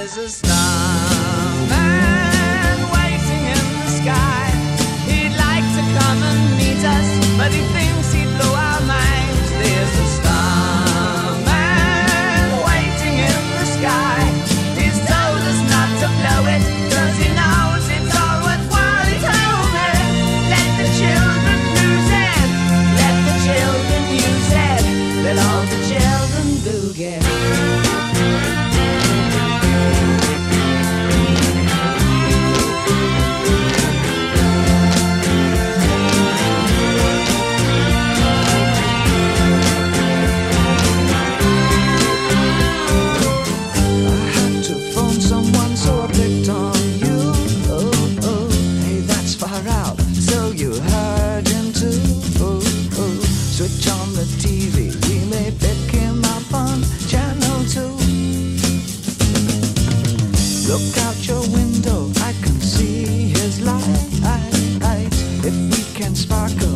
There's a starman waiting in the sky. He'd like to come and meet us, but he thinks he'd blow our minds. There's a starman waiting in the sky. He's told us not to blow it, 'cause he knows it's all worthwhile. He told me, let the children lose it, let the children use it, let all the children boogie. Switch on the TV, we may pick him up on channel 2. Look out your window, I can see his light. If we can sparkle